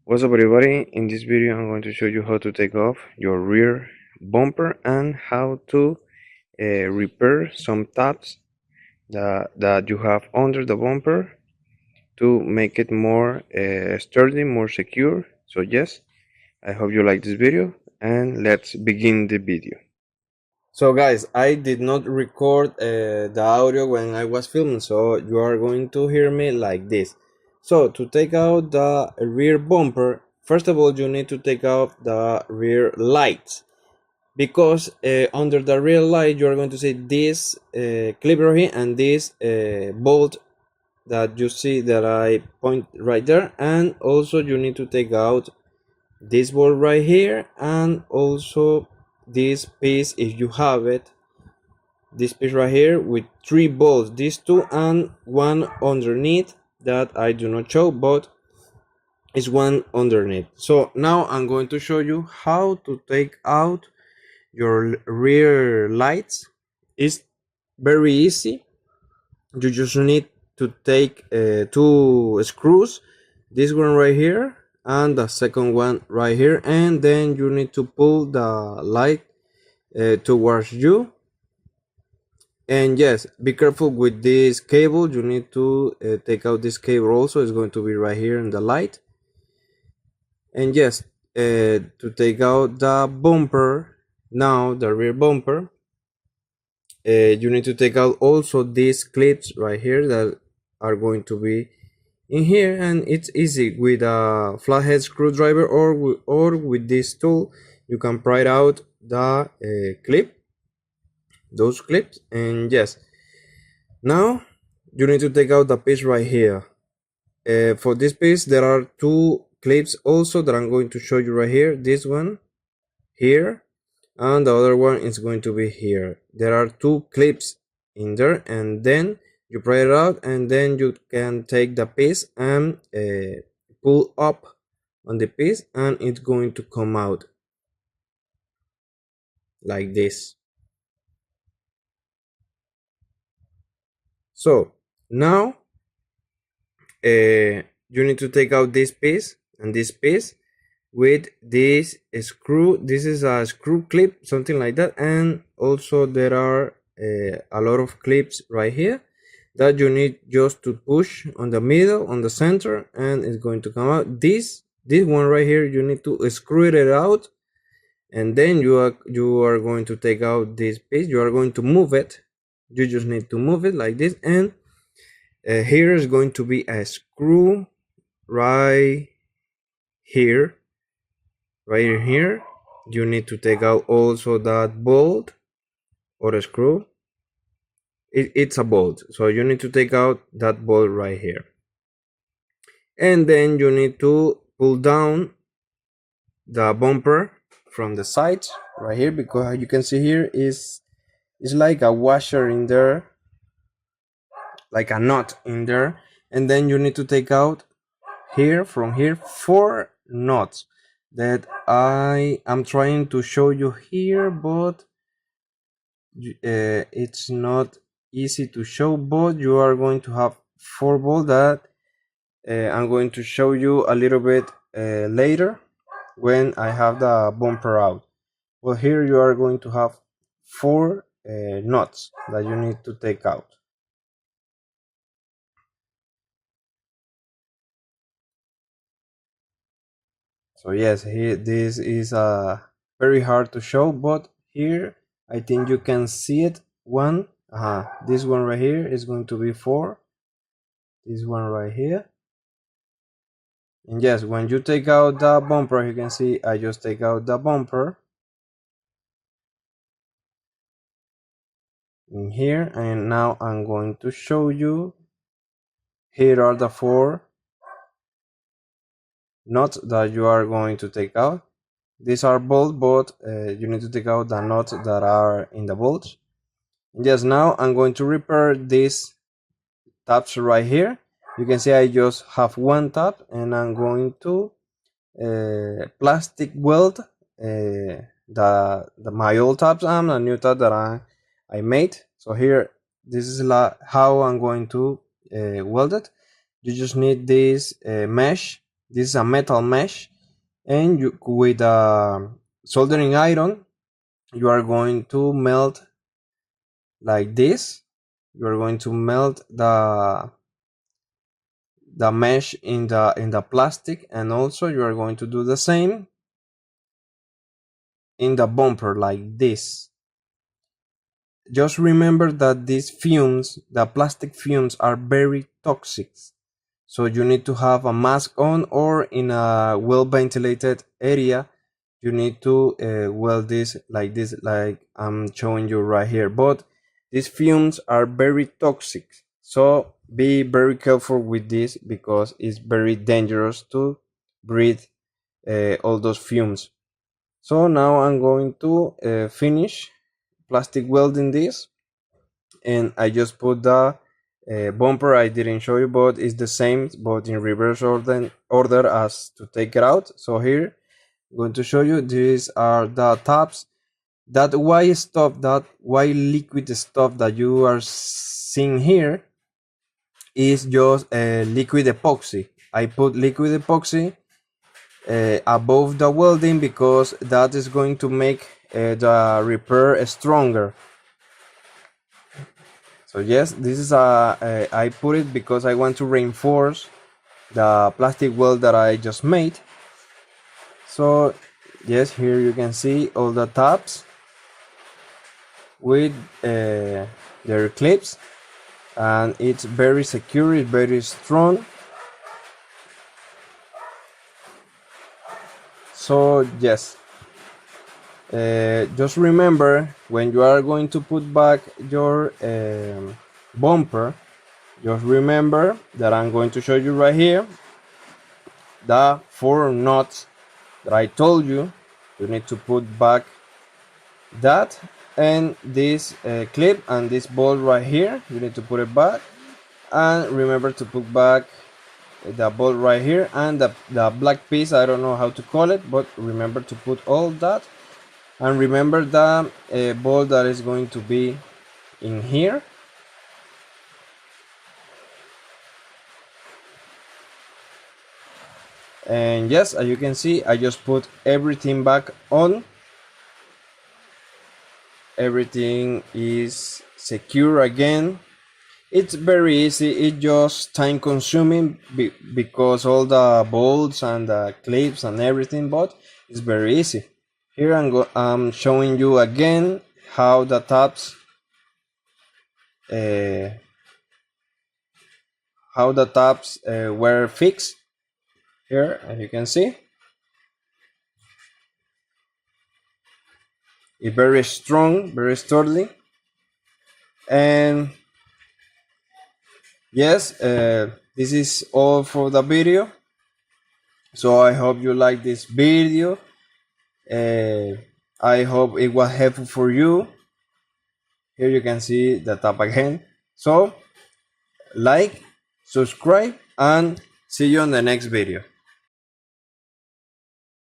What's up everybody, in this video I'm going to show you how to take off your rear bumper and how to repair some tabs that you have under the bumper to make it more sturdy, more secure. So yes, I hope you like this video and let's begin the video. So guys, I did not record the audio when I was filming, so you are going to hear me like this. So to take out the rear bumper, first of all you need to take out the rear lights, because under the rear light you are going to see this clip right here and this bolt that you see that I point right there, and also you need to take out this bolt right here, and also this piece if you have it, this piece right here with 3 bolts, these two and one underneath that I do not show, but it's one underneath. So now I'm going to show you how to take out your rear lights. It's very easy. You just need to take 2 screws, this one right here and the second one right here, and then you need to pull the light towards you. And yes, be careful with this cable. You need to take out this cable also. It's going to be right here in the light. And yes, to take out the bumper, now the rear bumper, you need to take out also these clips right here that are going to be in here, and it's easy with a flathead screwdriver or with this tool. You can pry out the those clips. And yes, now you need to take out the piece right here. For this piece there are 2 clips also that I'm going to show you right here. This one here and the other one is going to be here. There are 2 clips in there, and then you pry it out, and then you can take the piece and pull up on the piece, and it's going to come out like this. So now you need to take out this piece and this piece with this screw. This is a screw clip, something like that, and also there are a lot of clips right here that you need just to push on the middle, on the center, and it's going to come out. This one right here, you need to screw it out, and then you are going to take out this piece. You are going to move it. You just need to move it like this, and here is going to be a screw right here. Right here you need to take out also that bolt or a screw. It's a bolt, so you need to take out that bolt right here, and then you need to pull down the bumper from the sides right here, because you can see here is like a washer in there, like a knot in there, and then you need to take out here from here 4 knots that I am trying to show you here, but it's not easy to show. But you are going to have 4 bolts that I'm going to show you a little bit later when I have the bumper out. Well, here you are going to have 4 knots that you need to take out. So yes, here this is very hard to show, but here I think you can see it. This one right here is going to be 4. This one right here. And yes, when you take out the bumper, you can see I just take out the bumper in here, and now I'm going to show you. Here are the 4 knots that you are going to take out. These are bolts, but you need to take out the knots that are in the bolts. And yes, now I'm going to repair these tabs right here. You can see I just have 1 tab, and I'm going to plastic weld my old tabs and a new tab that I made. So here, this is how I'm going to weld it. You just need this mesh This is a metal mesh, and you, with a soldering iron, you are going to melt like this. You are going to melt the mesh in the plastic, and also you are going to do the same in the bumper like this. Just remember that these fumes, the plastic fumes, are very toxic, so you need to have a mask on, or in a well ventilated area you need to weld this, like I'm showing you right here. But these fumes are very toxic, so be very careful with this, because it's very dangerous to breathe all those fumes. So now I'm going to finish plastic welding this, and I just put the bumper. I didn't show you, but it's the same, but in reverse order as to take it out. So here I'm going to show you, these are the tabs. That white stuff, that white liquid stuff that you are seeing here, is just liquid epoxy. I put liquid epoxy above the welding, because that is going to make the repair stronger. So yes, this is I put it because I want to reinforce the plastic weld that I just made. So yes, here you can see all the tabs with their clips, and it's very secure, it's very strong. So yes, just remember, when you are going to put back your bumper, just remember that I'm going to show you right here the 4 nuts that I told you. You need to put back that, and this clip and this bolt right here, you need to put it back. And remember to put back the bolt right here, and the black piece, I don't know how to call it, but remember to put all that. And remember the bolt that is going to be in here. And yes, as you can see, I just put everything back on. Everything is secure again. It's very easy. It's just time consuming because all the bolts and the clips and everything, but it's very easy. Here I'm showing you again how the tabs were fixed. Here, as you can see, it's very strong, very sturdy. And yes, this is all for the video. So I hope you like this video. I hope it was helpful for you. Here you can see the tab again. So like, subscribe, and see you on the next video.